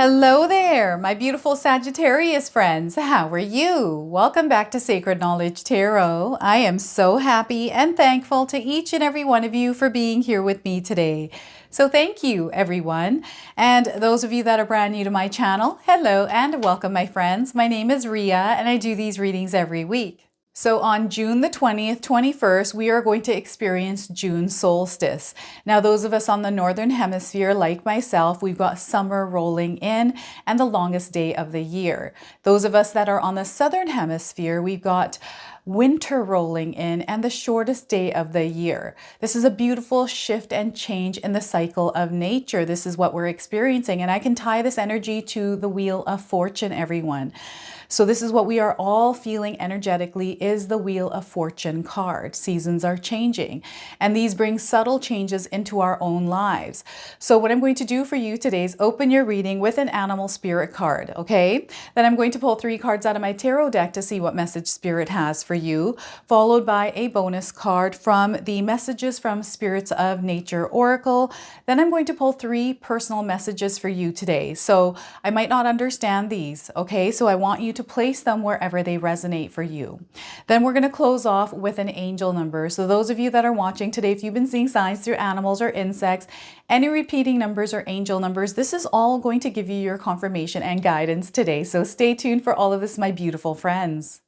Hello there, my beautiful Sagittarius friends. How are you? Welcome back to Sacred Knowledge Tarot. I am so happy and thankful to each and every one of you for being here with me today. So thank you, everyone. And those of you that are brand new to my channel, hello and welcome, my friends. My name is Ria and I do these readings every week. So on June the 20th, 21st, we are going to experience June solstice. Now, those of us on the Northern Hemisphere, like myself, we've got summer rolling in and the longest day of the year. Those of us that are on the Southern Hemisphere, we've got winter rolling in and the shortest day of the year. This is a beautiful shift and change in the cycle of nature. This is what we're experiencing. And I can tie this energy to the Wheel of Fortune, everyone. So this is what we are all feeling energetically is the Wheel of Fortune card. Seasons are changing and these bring subtle changes into our own lives. So what I'm going to do for you today is open your reading with an animal spirit card, okay? Then I'm going to pull 3 cards out of my tarot deck to see what message spirit has for you, followed by a bonus card from the Messages from Spirits of Nature Oracle. Then I'm going to pull 3 personal messages for you today. So I might not understand these, okay? So I want you to place them wherever they resonate for you. Then we're going to close off with an angel number. So those of you that are watching today, if you've been seeing signs through animals or insects, any repeating numbers or angel numbers, this is all going to give you your confirmation and guidance today. So stay tuned for all of this, my beautiful friends.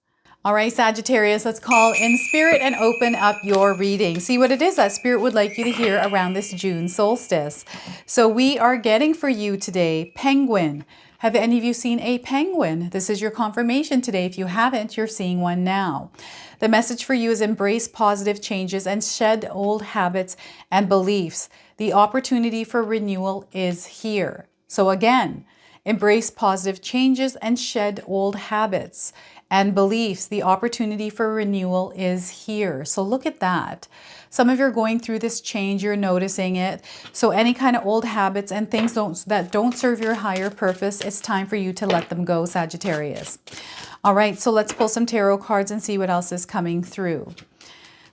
All right, Sagittarius, let's call in spirit and open up your reading. See what it is that spirit would like you to hear around this June solstice. So we are getting for you today, penguin. Have any of you seen a penguin? This is your confirmation today. If you haven't, you're seeing one now. The message for you is embrace positive changes and shed old habits and beliefs. The opportunity for renewal is here. So again, embrace positive changes and shed old habits and beliefs. The opportunity for renewal is here. So look at that. Some of you are going through this change, you're noticing it. So any kind of old habits and things that don't serve your higher purpose, it's time for you to let them go, Sagittarius. All right, so let's pull some tarot cards and see what else is coming through.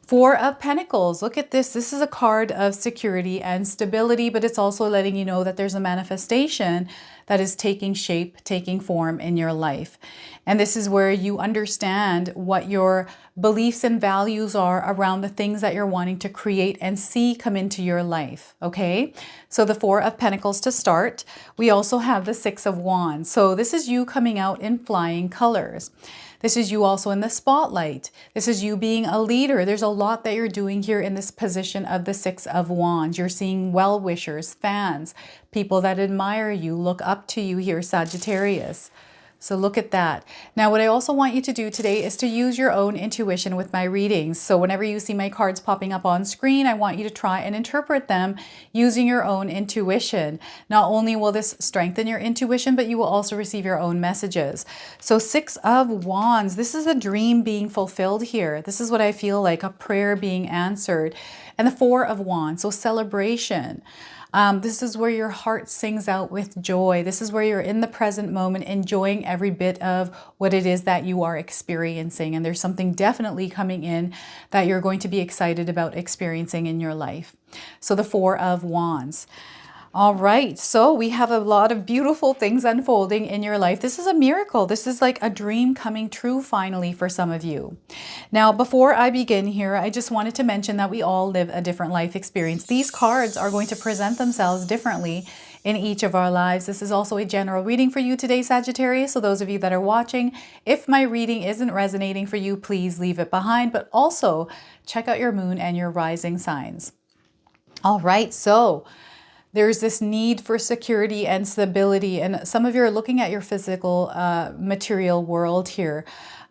4 of Pentacles. Look at this. This is a card of security and stability, but it's also letting you know that there's a manifestation that is taking shape, taking form in your life. And this is where you understand what your beliefs and values are around the things that you're wanting to create and see come into your life. Okay, so the 4 of Pentacles to start. We also have the 6 of Wands. So this is you coming out in flying colors. This is you also in the spotlight. This is you being a leader. There's a lot that you're doing here in this position of the 6 of Wands. You're seeing well-wishers, fans, people that admire you, look up to you here, Sagittarius. So look at that. Now, what I also want you to do today is to use your own intuition with my readings. So whenever you see my cards popping up on screen, I want you to try and interpret them using your own intuition. Not only will this strengthen your intuition, but you will also receive your own messages. So 6 of Wands, this is a dream being fulfilled here. This is what I feel like, a prayer being answered. And the 4 of Wands, so celebration. This is where your heart sings out with joy. This is where you're in the present moment, enjoying every bit of what it is that you are experiencing. And there's something definitely coming in that you're going to be excited about experiencing in your life. So the 4 of Wands. All right, so we have a lot of beautiful things unfolding in your life. This is a miracle. This is like a dream coming true finally for some of you. Now, before I begin here, I just wanted to mention that we all live a different life experience. These cards are going to present themselves differently in each of our lives. This is also a general reading for you today, Sagittarius. So those of you that are watching, if my reading isn't resonating for you, please leave it behind, but also check out your moon and your rising signs. All right, so there's this need for security and stability. And some of you are looking at your physical material world here.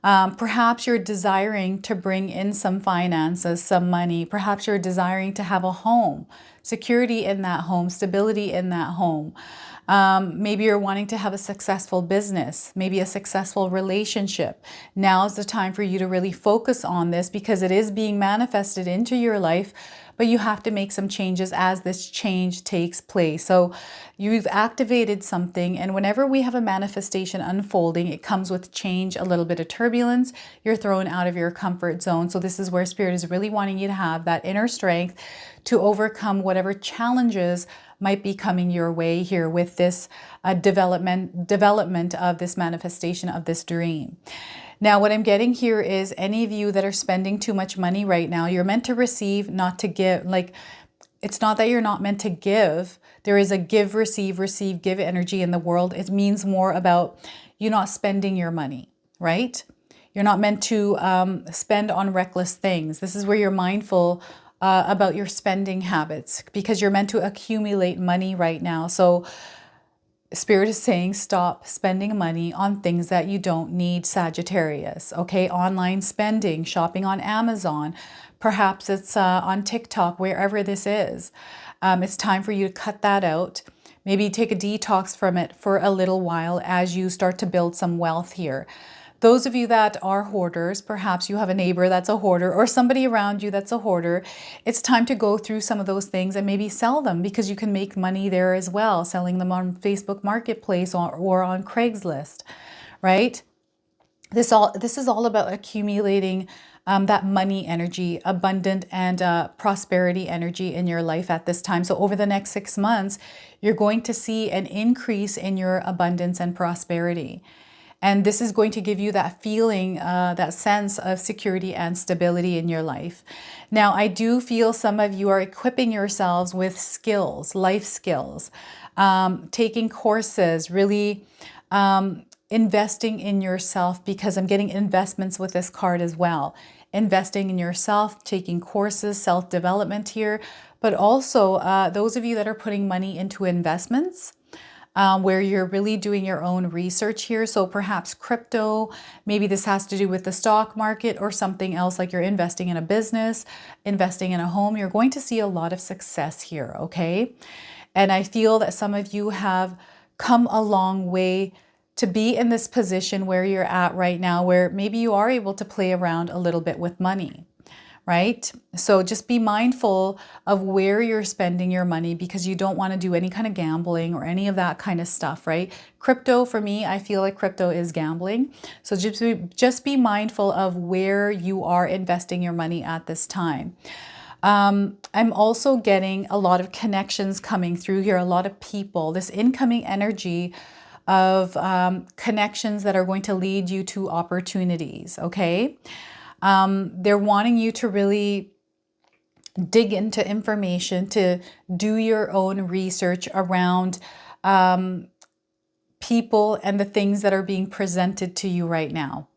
Perhaps you're desiring to bring in some finances, some money. Perhaps you're desiring to have a home, security in that home, stability in that home. Maybe you're wanting to have a successful business, maybe a successful relationship. Now is the time for you to really focus on this because it is being manifested into your life, but you have to make some changes as this change takes place. So you've activated something, and whenever we have a manifestation unfolding, it comes with change, a little bit of turbulence. You're thrown out of your comfort zone. So this is where Spirit is really wanting you to have that inner strength to overcome whatever challenges might be coming your way here with this development of this manifestation of this dream. Now, what I'm getting here is any of you that are spending too much money right now, you're meant to receive, not to give. Like, it's not that you're not meant to give. There is a give, receive, give energy in the world. It means more about you not spending your money, right? You're not meant to spend on reckless things. This is where you're mindful about your spending habits, because you're meant to accumulate money right now. So Spirit is saying stop spending money on things that you don't need, Sagittarius. Okay, online spending, shopping on Amazon, perhaps it's on TikTok, wherever this is. It's time for you to cut that out. Maybe take a detox from it for a little while as you start to build some wealth here. Those of you that are hoarders, perhaps you have a neighbor that's a hoarder or somebody around you that's a hoarder. It's time to go through some of those things and maybe sell them, because you can make money there as well, selling them on Facebook Marketplace or on Craigslist, right? This is all about accumulating that money energy, abundant and prosperity energy in your life at this time. So over the next 6 months, you're going to see an increase in your abundance and prosperity. And this is going to give you that feeling, that sense of security and stability in your life. Now, I do feel some of you are equipping yourselves with skills, life skills, taking courses, really investing in yourself, because I'm getting investments with this card as well. Investing in yourself, taking courses, self-development here, but also those of you that are putting money into investments, where you're really doing your own research here. So perhaps crypto, maybe this has to do with the stock market or something else, like you're investing in a business, investing in a home. You're going to see a lot of success here, okay? And I feel that some of you have come a long way to be in this position where you're at right now, where maybe you are able to play around a little bit with money. Right? So just be mindful of where you're spending your money, because you don't want to do any kind of gambling or any of that kind of stuff, right? Crypto, for me, I feel like crypto is gambling. So just be mindful of where you are investing your money at this time. I'm also getting a lot of connections coming through here, a lot of people, this incoming energy of connections that are going to lead you to opportunities, okay? They're wanting you to really dig into information, to do your own research around people and the things that are being presented to you right now.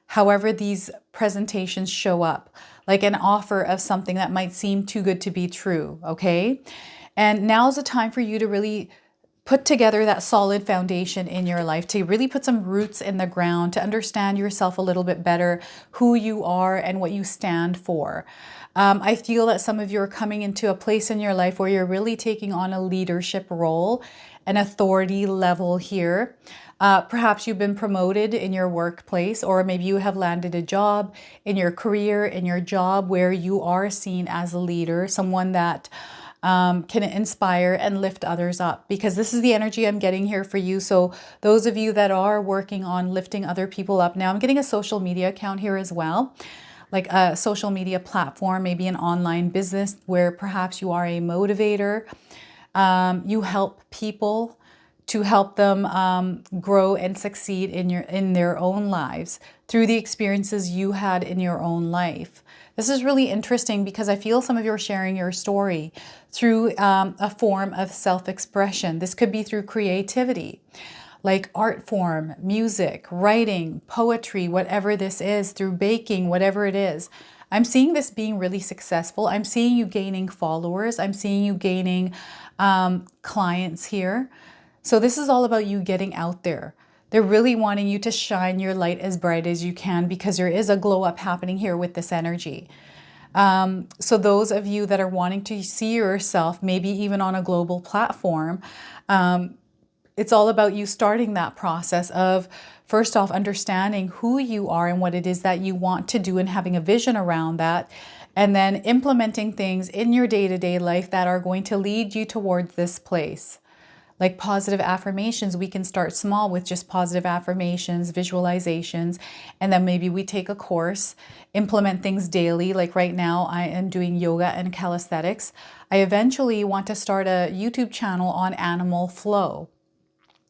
However these presentations show up, like an offer of something that might seem too good to be true, okay? And now's the time for you to really put together that solid foundation in your life, to really put some roots in the ground, to understand yourself a little bit better, who you are and what you stand for. I feel that some of you are coming into a place in your life where you're really taking on a leadership role, an authority level here. Perhaps you've been promoted in your workplace, or maybe you have landed a job in your career, in your job, where you are seen as a leader, someone that can inspire and lift others up, because this is the energy I'm getting here for you. So those of you that are working on lifting other people up, now I'm getting a social media account here as well, like a social media platform, maybe an online business where perhaps you are a motivator. You help people to help them grow and succeed in their own lives through the experiences you had in your own life. This is really interesting, because I feel some of you are sharing your story through a form of self-expression. This could be through creativity, like art form, music, writing, poetry, whatever this is, through baking, whatever it is. I'm seeing this being really successful. I'm seeing you gaining followers. I'm seeing you gaining clients here. So this is all about you getting out there. They're really wanting you to shine your light as bright as you can, because there is a glow up happening here with this energy. So those of you that are wanting to see yourself, maybe even on a global platform, it's all about you starting that process of, first off, understanding who you are and what it is that you want to do, and having a vision around that, and then implementing things in your day-to-day life that are going to lead you towards this place. Like positive affirmations, we can start small with just positive affirmations, visualizations, and then maybe we take a course, implement things daily. Like right now, I am doing yoga and calisthenics. I eventually want to start a YouTube channel on animal flow.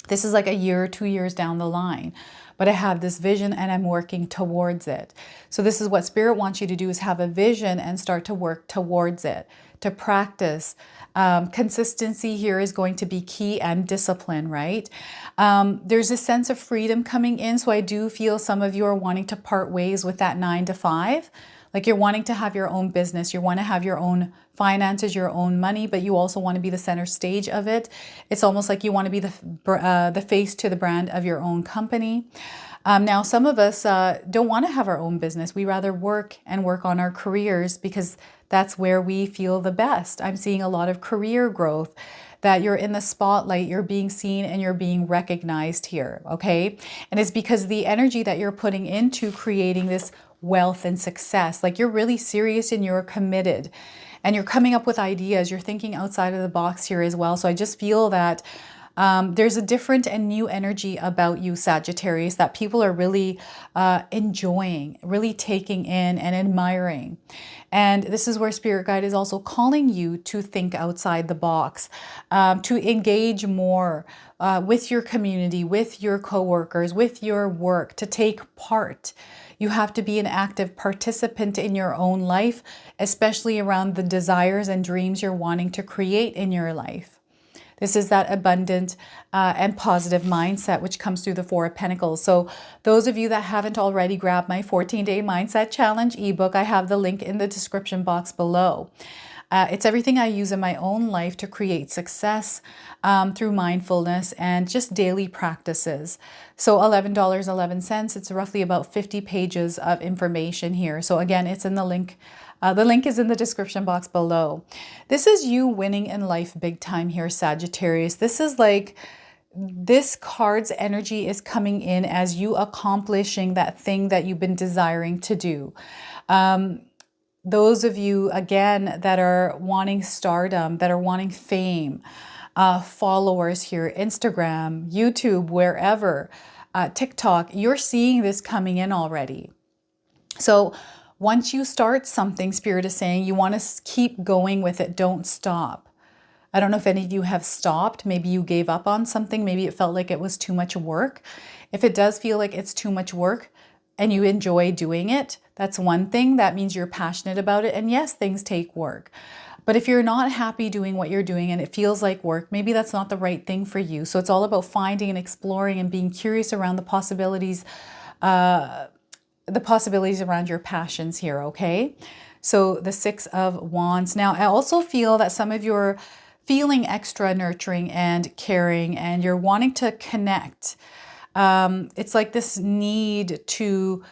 This is like a year or 2 years down the line, but I have this vision and I'm working towards it. So this is what Spirit wants you to do, is have a vision and start to work towards it, to practice. Consistency here is going to be key, and discipline, right? There's a sense of freedom coming in. So I do feel some of you are wanting to part ways with that 9 to 5. Like you're wanting to have your own business. You want to have your own finances, your own money, but you also want to be the center stage of it. It's almost like you want to be the face to the brand of your own company. Now, some of us don't want to have our own business. We rather work on our careers because that's where we feel the best. I'm seeing a lot of career growth, that you're in the spotlight, you're being seen and you're being recognized here, okay? And it's because the energy that you're putting into creating this wealth and success, like you're really serious and you're committed and you're coming up with ideas, you're thinking outside of the box here as well. So I just feel that there's a different and new energy about you, Sagittarius, that people are really enjoying, really taking in and admiring. And this is where Spirit Guide is also calling you to think outside the box, to engage more with your community, with your coworkers, with your work, to take part. You have to be an active participant in your own life, especially around the desires and dreams you're wanting to create in your life. This is that abundant and positive mindset, which comes through the Four of Pentacles. So those of you that haven't already grabbed my 14-day mindset challenge ebook, I have the link in the description box below. It's everything I use in my own life to create success through mindfulness and just daily practices. So $11.11, it's roughly about 50 pages of information here. So again, it's in the link. The link is in the description box below. This is you winning in life big time here, Sagittarius. This is like, this card's energy is coming in as you accomplishing that thing that you've been desiring to do. Those of you, again, that are wanting stardom, that are wanting fame, followers here, Instagram, YouTube, wherever, TikTok, you're seeing this coming in already. So once you start something, Spirit is saying you want to keep going with it. Don't stop. I don't know if any of you have stopped. Maybe you gave up on something. Maybe it felt like it was too much work. If it does feel like it's too much work and you enjoy doing it, that's one thing. That means you're passionate about it. And yes, things take work. But if you're not happy doing what you're doing and it feels like work, maybe that's not the right thing for you. So it's all about finding and exploring and being curious around the possibilities around your passions here, okay? So the Six of Wands. Now, I also feel that some of you are feeling extra nurturing and caring, and you're wanting to connect. It's like this need to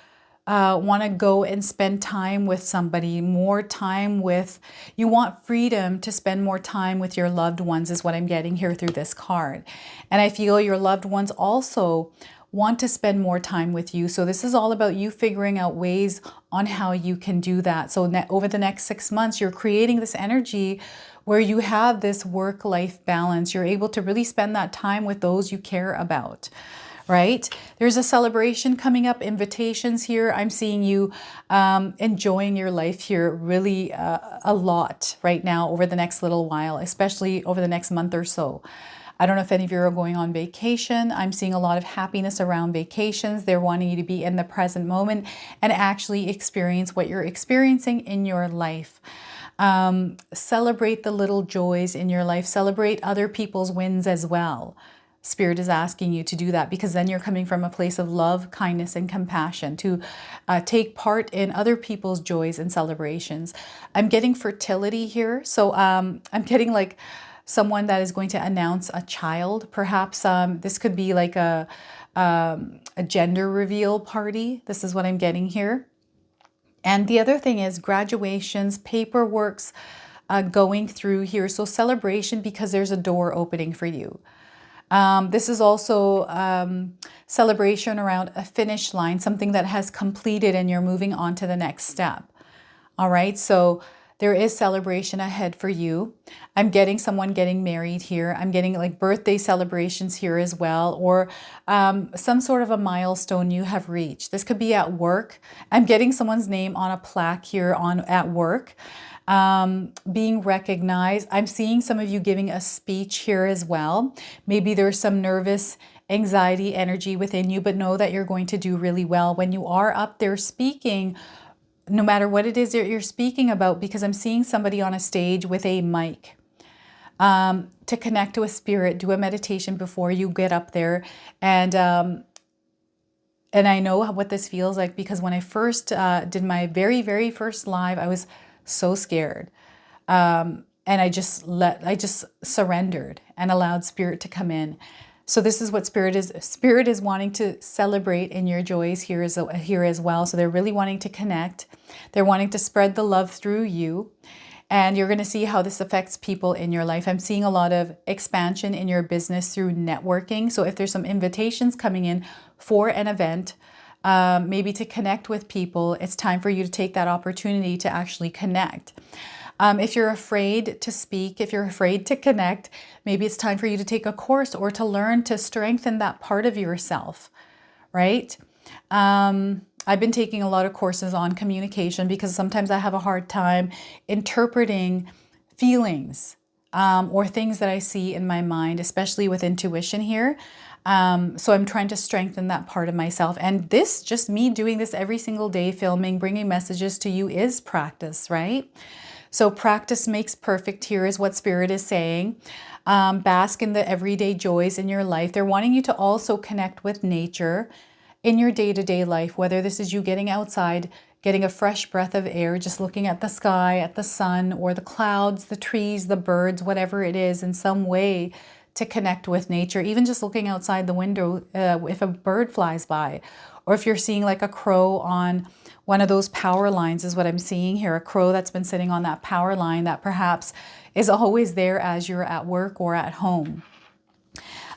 want to go and spend time with somebody, more time with, you want freedom to spend more time with your loved ones is what I'm getting here through this card. And I feel your loved ones also want to spend more time with you. So this is all about you figuring out ways on how you can do that. So over the next 6 months, you're creating this energy where you have this work-life balance. You're able to really spend that time with those you care about, right? There's a celebration coming up, invitations here. I'm seeing you enjoying your life here really a lot right now over the next little while, especially over the next month or so. I don't know if any of you are going on vacation. I'm seeing a lot of happiness around vacations. They're wanting you to be in the present moment and actually experience what you're experiencing in your life. Celebrate the little joys in your life. Celebrate other people's wins as well. Spirit is asking you to do that because then you're coming from a place of love, kindness, and compassion to take part in other people's joys and celebrations. I'm getting fertility here. So I'm getting like someone that is going to announce a child. Perhaps this could be like a gender reveal party. This is what I'm getting here. And the other thing is graduations, paperwork's going through here. So celebration because there's a door opening for you. This is also celebration around a finish line, something that has completed and you're moving on to the next step. All right, so There is celebration ahead for you. I'm getting someone getting married here. I'm getting like birthday celebrations here as well, or some sort of a milestone you have reached. This could be at work. I'm getting someone's name on a plaque here at work, being recognized. I'm seeing some of you giving a speech here as well. Maybe there's some nervous anxiety energy within you, but know that you're going to do really well when you are up there speaking, no matter what it is that you're speaking about, because I'm seeing somebody on a stage with a mic. To connect to a spirit, do a meditation before you get up there. And I know what this feels like, because when I first did my very, very first live, I was so scared. And I just surrendered and allowed spirit to come in. So this is what spirit is. Spirit is wanting to celebrate in your joys here as well. So they're really wanting to connect. They're wanting to spread the love through you. And you're going to see how this affects people in your life. I'm seeing a lot of expansion in your business through networking. So if there's some invitations coming in for an event, maybe to connect with people, it's time for you to take that opportunity to actually connect. If you're afraid to speak, if you're afraid to connect, maybe it's time for you to take a course or to learn to strengthen that part of yourself, right? I've been taking a lot of courses on communication, because sometimes I have a hard time interpreting feelings or things that I see in my mind, especially with intuition here. So I'm trying to strengthen that part of myself. And this, just me doing this every single day, filming, bringing messages to you, is practice, right? So practice makes perfect here is what Spirit is saying. Bask in the everyday joys in your life. They're wanting you to also connect with nature in your day-to-day life, whether this is you getting outside, getting a fresh breath of air, just looking at the sky, at the sun, or the clouds, the trees, the birds, whatever it is, in some way to connect with nature. Even just looking outside the window, if a bird flies by, or if you're seeing like a crow on one of those power lines, is what I'm seeing here, a crow that's been sitting on that power line that perhaps is always there as you're at work or at home.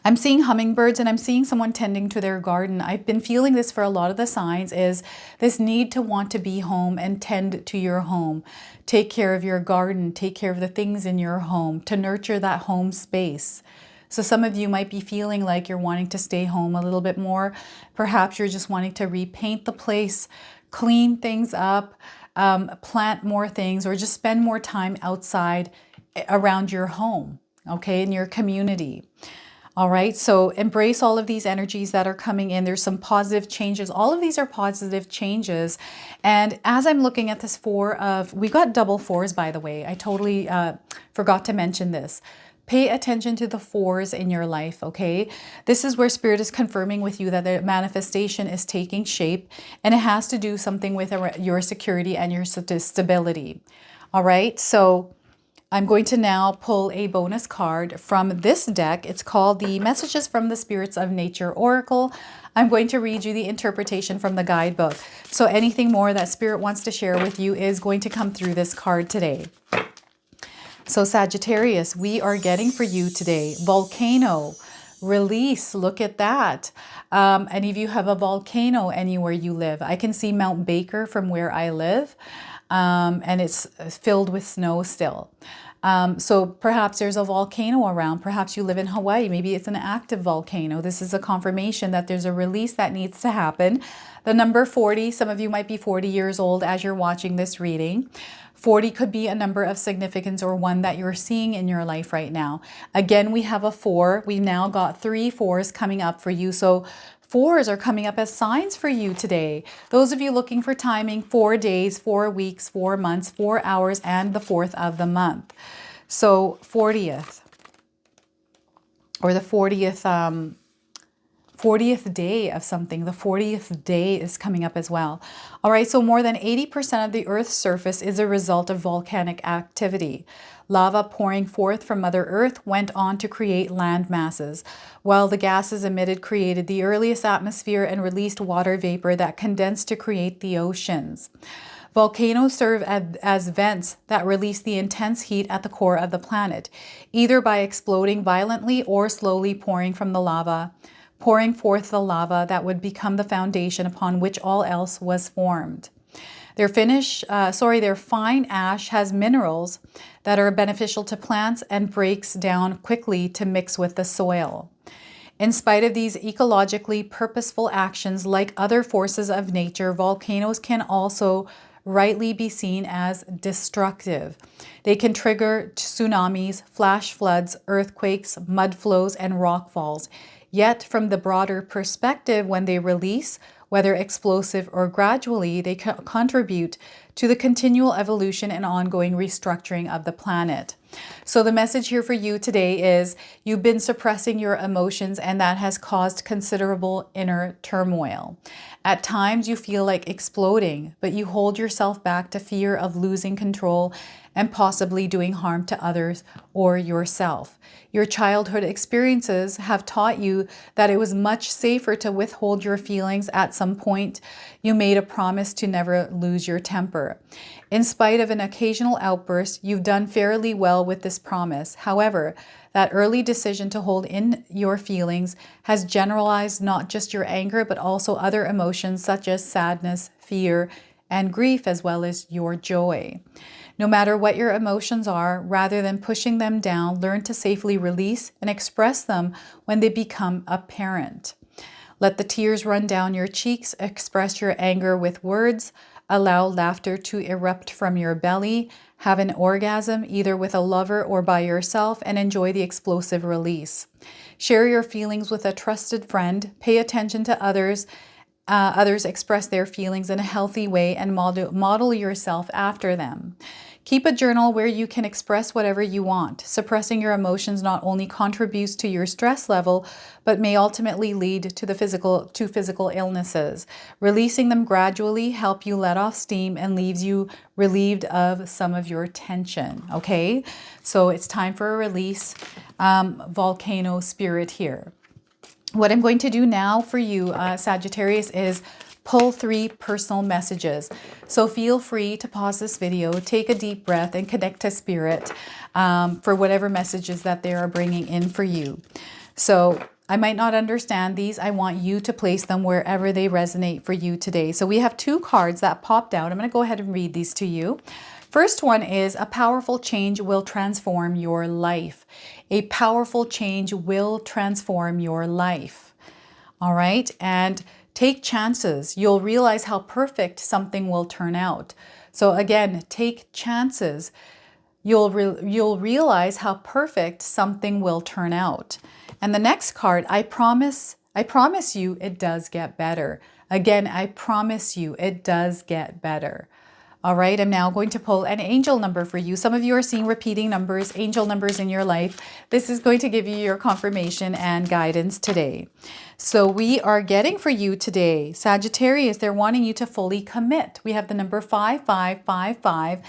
I'm seeing hummingbirds, and I'm seeing someone tending to their garden. I've been feeling this for a lot of the signs, is this need to want to be home and tend to your home. Take care of your garden, take care of the things in your home, to nurture that home space. So some of you might be feeling like you're wanting to stay home a little bit more. Perhaps you're just wanting to repaint the place, clean things up, plant more things, or just spend more time outside around your home, okay, in your community. All right, so embrace all of these energies that are coming in. There's some positive changes. All of these are positive changes. And as I'm looking at this we got double fours, by the way. I totally forgot to mention this. Pay attention to the fours in your life, okay? This is where Spirit is confirming with you that the manifestation is taking shape, and it has to do something with your security and your stability. All right, so I'm going to now pull a bonus card from this deck. It's called the Messages from the Spirits of Nature Oracle. I'm going to read you the interpretation from the guidebook. So anything more that Spirit wants to share with you is going to come through this card today. So Sagittarius, we are getting for you today, Volcano, release, look at that. Any of you have a volcano anywhere you live? I can see Mount Baker from where I live, and it's filled with snow still. So perhaps there's a volcano around. Perhaps you live in Hawaii. Maybe it's an active volcano. This is a confirmation that there's a release that needs to happen. The number 40, some of you might be 40 years old as you're watching this reading. 40 could be a number of significance, or one that you're seeing in your life right now. Again, we have a 4. We now got 3 4s coming up for you. So 4s are coming up as signs for you today. Those of you looking for timing, 4 days, 4 weeks, 4 months, 4 hours, and the 4th of the month. So 40th, or the 40th day of something. The 40th day is coming up as well. All right, so more than 80% of the Earth's surface is a result of volcanic activity. Lava pouring forth from Mother Earth went on to create land masses, while the gases emitted created the earliest atmosphere and released water vapor that condensed to create the oceans. Volcanoes serve as vents that release the intense heat at the core of the planet, either by exploding violently or slowly pouring forth the lava that would become the foundation upon which all else was formed. Their fine ash has minerals that are beneficial to plants and breaks down quickly to mix with the soil. In spite of these ecologically purposeful actions, like other forces of nature, volcanoes can also rightly be seen as destructive. They can trigger tsunamis, flash floods, earthquakes, mud flows, and rock falls. Yet, from the broader perspective, when they release, whether explosive or gradually, they contribute to the continual evolution and ongoing restructuring of the planet. So the message here for you today is you've been suppressing your emotions, and that has caused considerable inner turmoil. At times you feel like exploding, but you hold yourself back to fear of losing control and possibly doing harm to others or yourself. Your childhood experiences have taught you that it was much safer to withhold your feelings. At some point, you made a promise to never lose your temper. In spite of an occasional outburst, you've done fairly well with this promise. However, that early decision to hold in your feelings has generalized not just your anger, but also other emotions such as sadness, fear, and grief, as well as your joy. No matter what your emotions are, rather than pushing them down, learn to safely release and express them when they become apparent. Let the tears run down your cheeks, express your anger with words, allow laughter to erupt from your belly, have an orgasm either with a lover or by yourself, and enjoy the explosive release. Share your feelings with a trusted friend, pay attention to others. Others express their feelings in a healthy way and model yourself after them. Keep a journal where you can express whatever you want. Suppressing your emotions not only contributes to your stress level, but may ultimately lead to physical illnesses. Releasing them gradually help you let off steam and leaves you relieved of some of your tension. Okay, so it's time for a release. Volcano spirit here. What I'm going to do now for you, Sagittarius, is pull 3 personal messages. So feel free to pause this video, take a deep breath, and connect to Spirit for whatever messages that they are bringing in for you. So I might not understand these. I want you to place them wherever they resonate for you today. So we have 2 cards that popped out. I'm going to go ahead and read these to you. First one is a powerful change will transform your life. A powerful change will transform your life. All right. And take chances. You'll realize how perfect something will turn out. So again, take chances. You'll realize how perfect something will turn out. And the next card, I promise you it does get better. Again, I promise you it does get better. All right, I'm now going to pull an angel number for you. Some of you are seeing repeating numbers, angel numbers in your life. This is going to give you your confirmation and guidance today. So we are getting for you today, Sagittarius, they're wanting you to fully commit. We have the number 5555.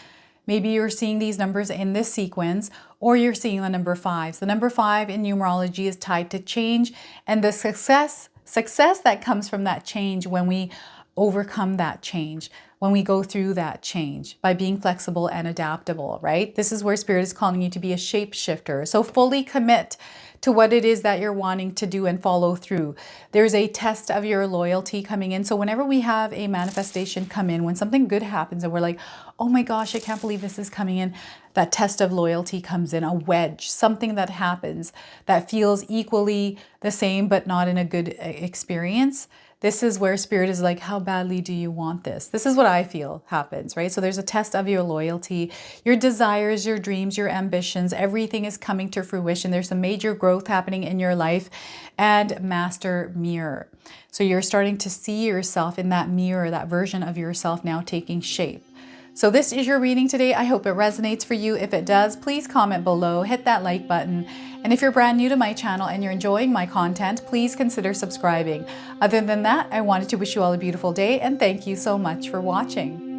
Maybe you're seeing these numbers in this sequence, or you're seeing the number 5s. The number 5 in numerology is tied to change and the success that comes from that change when we overcome that change, when we go through that change by being flexible and adaptable, right? This is where Spirit is calling you to be a shapeshifter. So fully commit to what it is that you're wanting to do and follow through. There's a test of your loyalty coming in. So whenever we have a manifestation come in, when something good happens and we're like, oh my gosh, I can't believe this is coming in, that test of loyalty comes in, a wedge, something that happens that feels equally the same, but not in a good experience. This is where Spirit is like, how badly do you want this? This is what I feel happens, right? So there's a test of your loyalty, your desires, your dreams, your ambitions, everything is coming to fruition. There's some major growth happening in your life, and master mirror. So you're starting to see yourself in that mirror, that version of yourself now taking shape. So this is your reading today. I hope it resonates for you. If it does, please comment below, hit that like button. And if you're brand new to my channel and you're enjoying my content, please consider subscribing. Other than that, I wanted to wish you all a beautiful day and thank you so much for watching.